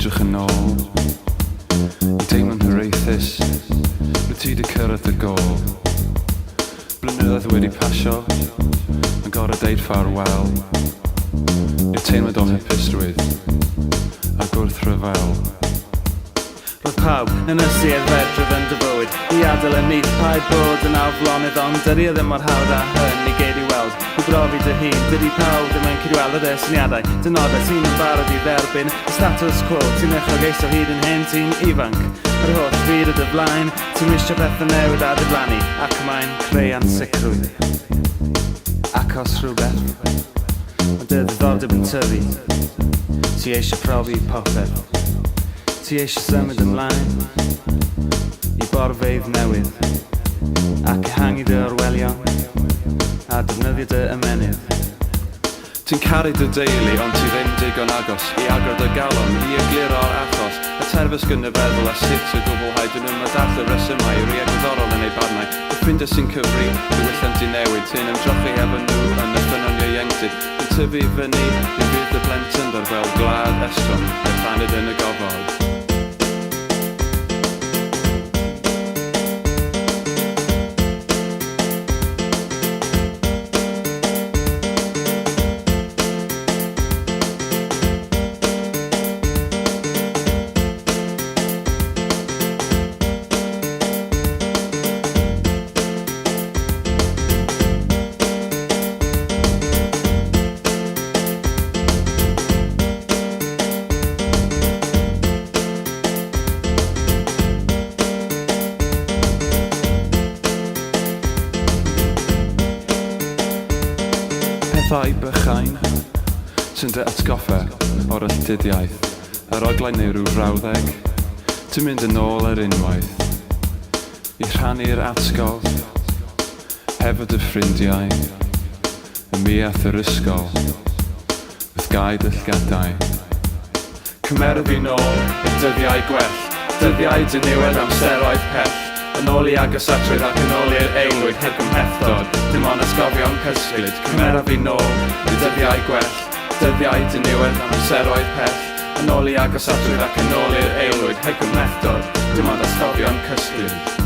edrych yn ôl I deimlo'n hiraethus Rwy ti di cyrraedd y gôl Blynyddoedd wedi pasio Yn gorau deud ffarwel I'r teimlad o hapusrwydd A gwrthryfel Roedd pawb yn ysu fedrydd yn dy fywyd I adael y nyth paid bod yn awflonydd Ond dyri ddim mor hawdd â hyn I geid I weld I brofi dy hun Dydi pawb ddim yn cydweld y syniadau Dynodau sy'n yn barod I dderbyn Y status quo Ti'n uchelgeisio hyd yn hyn Ti'n ifanc Yr holl fyr y dy flaen Ti'n wisio pethau newydd a diflannu Ac mae'n creu ansicrwydd Ac os rhywbeth Ond dy ddiddordeb yn tyfu Ti eisiau profi popeth Ti eisiau symud ymlaen I borfeydd newydd Ac ehangu dy orwelion A defnyddio dy ymenydd Ti'n caru dy deulu ond ti ddim digon agos I agor dy galon I egluro'r achos Y terfys gynna feddwl a sut y gwblhau Dyn nhw'n madall y resymau Rwy egwyddorol yn ei barnau Y ffrindiau sy'n cyfri Dywylliant I newid Ti'n ymdrochi efo nhw yn y ffynonio ieuenctid Yn tyfu fyny I fydd y blentyndod fel glad estron Y paned yn y gofod Pethau bychain sy'n dy atgoffa o'r alltudiaeth Yr oglau neu rhyw frawddeg Ti'n mynd yn ôl ar unwaith I rhannu'r atgof Hefo dy ffrindiau Y miath yr ysgol Wrth gaid y llgadau Cymeraf fi nôl i'r dyddiau gwell Dyddiau diniwed amseroedd pell Yn ôl I agos atrwydd ac yn ôl i'r eilwyd heb gymhethdod Dim ond ysgofion cysglyd Cymeraf fi nôl i'r dyddiau gwell Dyddiau diniwed amseroedd pell Yn ôl I agos atrwydd ac yn ôl i'r eilwyd heb gymhethdod Dim ond ysgofion cysglyd